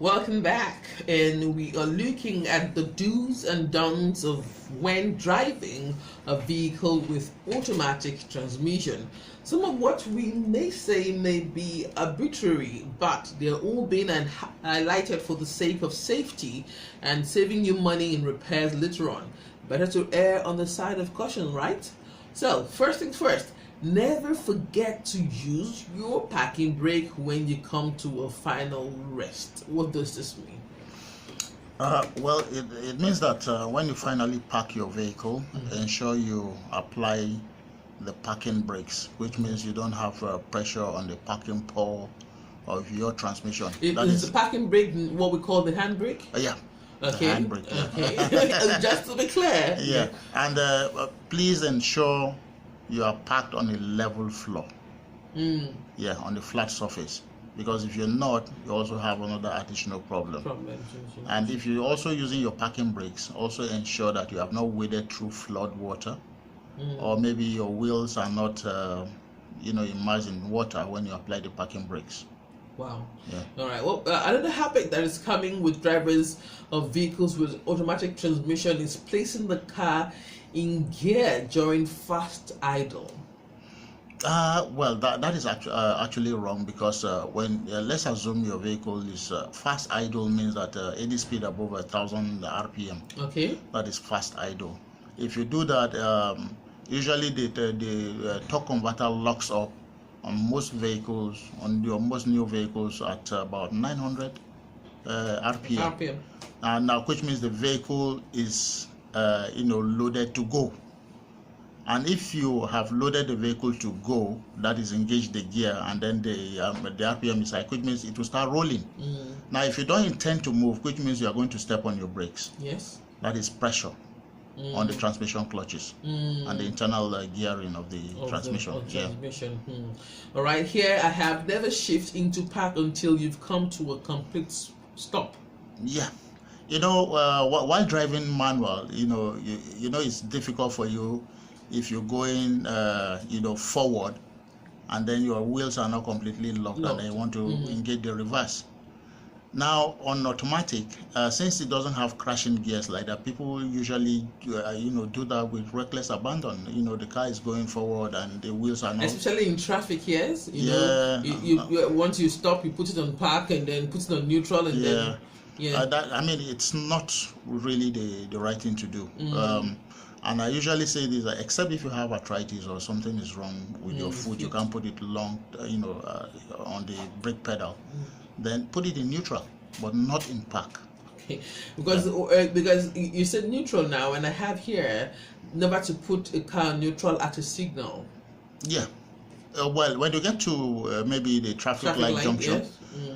Welcome back, and we are looking at the do's and don'ts of when driving a vehicle with automatic transmission. Some of what we may say may be arbitrary, but they're all being highlighted for the sake of safety and saving you money in repairs later on. Better to err on the side of caution, right? So, first things first, never forget to use your parking brake when you come to a final rest. What does this mean? Well, it means that when you finally park your vehicle, ensure you apply the parking brakes, which means you don't have pressure on the parking pole of your transmission. Is the parking brake what we call the handbrake? Yeah. Okay. The handbrake. Yeah. Okay. Just to be clear. Yeah. And please ensure you are parked on a level floor. Yeah, on the flat surface. Because if you're not, you also have another additional problem. And if you're also using your parking brakes, also ensure that you have not waded through flood water, or maybe your wheels are not, immersed in water when you apply the parking brakes. Wow. Yeah. All right. Well, another habit that is coming with drivers of vehicles with automatic transmission is placing the car in gear during fast idle. Well, that is actually wrong, because when let's assume your vehicle is fast idle, means that any speed above 1,000 RPM. Okay. That is fast idle. If you do that, usually the torque converter locks up on most vehicles, on your most new vehicles, at about 900 RPM. And now, which means the vehicle is loaded to go. And if you have loaded the vehicle to go, that is engaged the gear, and then the RPM is high, which means it will start rolling. Now, if you don't intend to move, which means you are going to step on your brakes. Yes. That is pressure on the transmission clutches and the internal gearing of the transmission. All right, here I have never shift into park until you've come to a complete stop. Yeah. While driving manual, it's difficult for you if you're going, forward, and then your wheels are not completely locked. And then you want to engage the reverse. Now, on automatic, since it doesn't have crashing gears like that, people usually, do that with reckless abandon. The car is going forward and the wheels are not. Especially in traffic, yes. Once you stop, you put it on park and then put it on neutral and then. Yeah. It's not really the right thing to do. And I usually say this, except if you have arthritis or something is wrong with your foot, you can't put it long, on the brake pedal. Then put it in neutral, but not in park. Okay, because you said neutral now, and I have here never to put a car on neutral at a signal. Yeah. Well, when you get to maybe the traffic light junction, yes.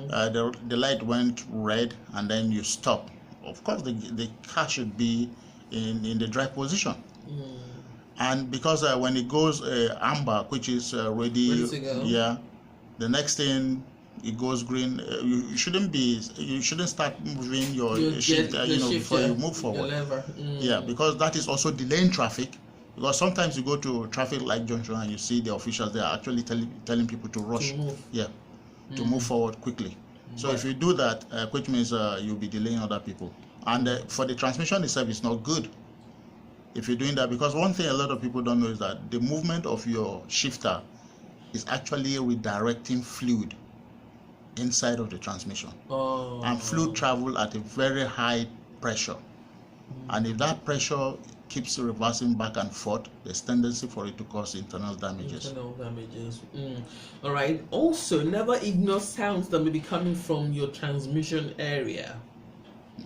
The light went red, and then you stop. Of course, the car should be in the drive position. And because when it goes amber, which is ready to go. Yeah, the next thing it goes green, you shouldn't start moving your shift, before you move forward. Yeah, because that is also delaying traffic. Because sometimes you go to traffic light junction and you see the officials, they are actually telling people to rush, to move forward quickly. So if you do that, which means you'll be delaying other people. And for the transmission itself, it's not good if you're doing that, because one thing a lot of people don't know is that the movement of your shifter is actually redirecting fluid inside of the transmission. And fluid travel at a very high pressure. And if that pressure keeps reversing back and forth, there's tendency for it to cause internal damages. All right. Also, never ignore sounds that may be coming from your transmission area.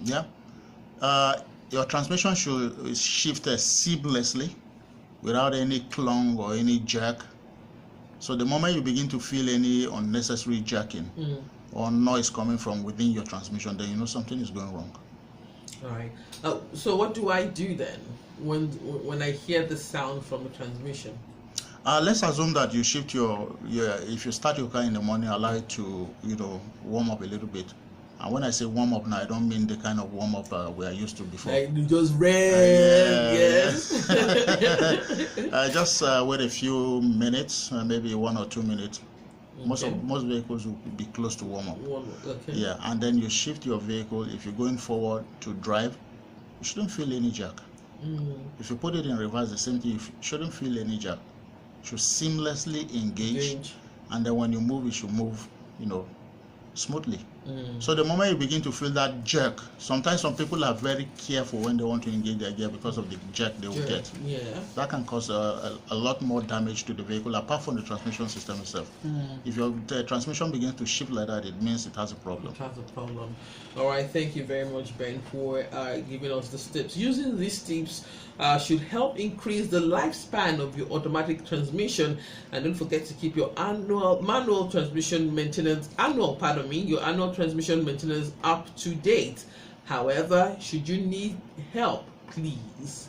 Yeah. Your transmission should shift seamlessly without any clung or any jerk. So the moment you begin to feel any unnecessary jerking or noise coming from within your transmission, then you know something is going wrong. All right. So what do I do then when I hear the sound from the transmission? Let's assume that you shift if you start your car in the morning, allow it to warm up a little bit. And when I say warm up now, I don't mean the kind of warm up we are used to before. Like you just yes. Just wait a few minutes, maybe 1 or 2 minutes, Most vehicles will be close to warm up. Okay. Yeah, and then you shift your vehicle. If you're going forward to drive, you shouldn't feel any jerk. If you put it in reverse, the same thing. You shouldn't feel any jerk. You should seamlessly engage, and then when you move, you should move, smoothly. So the moment you begin to feel that jerk, sometimes some people are very careful when they want to engage their gear because of the jerk they will get. Yeah. That can cause a lot more damage to the vehicle, apart from the transmission system itself. If your transmission begins to shift like that, it means it has a problem. It has a problem. All right, thank you very much, Ben, for giving us the tips. Using these tips should help increase the lifespan of your automatic transmission, and don't forget to keep your annual transmission maintenance up to date. However, should you need help, please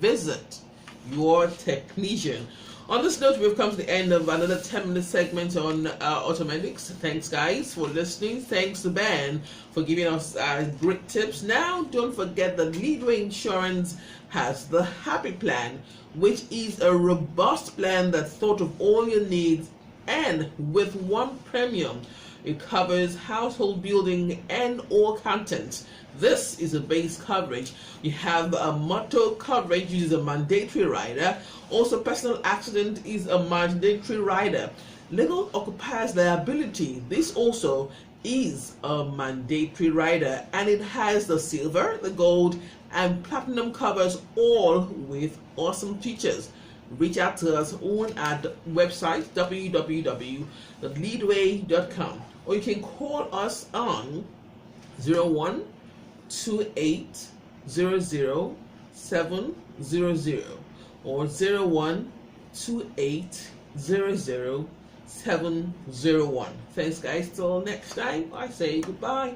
visit your technician. On this note, we've come to the end of another 10-minute segment on Automedics. Thanks, guys, for listening. Thanks to Ben for giving us great tips. Now, don't forget that Leadway Insurance has the Happy Plan, which is a robust plan that thought of all your needs, and with one premium, it covers household building and all contents. This is a base coverage. You have a motor coverage, which is a mandatory rider. Also, personal accident is a mandatory rider. Legal occupiers liability, this also is a mandatory rider, and it has the silver, the gold, and platinum covers, all with awesome features. Reach out to us on our website www.leadway.com, or you can call us on 0128000700 or 0128000701. Thanks, guys. Till next time, I say goodbye.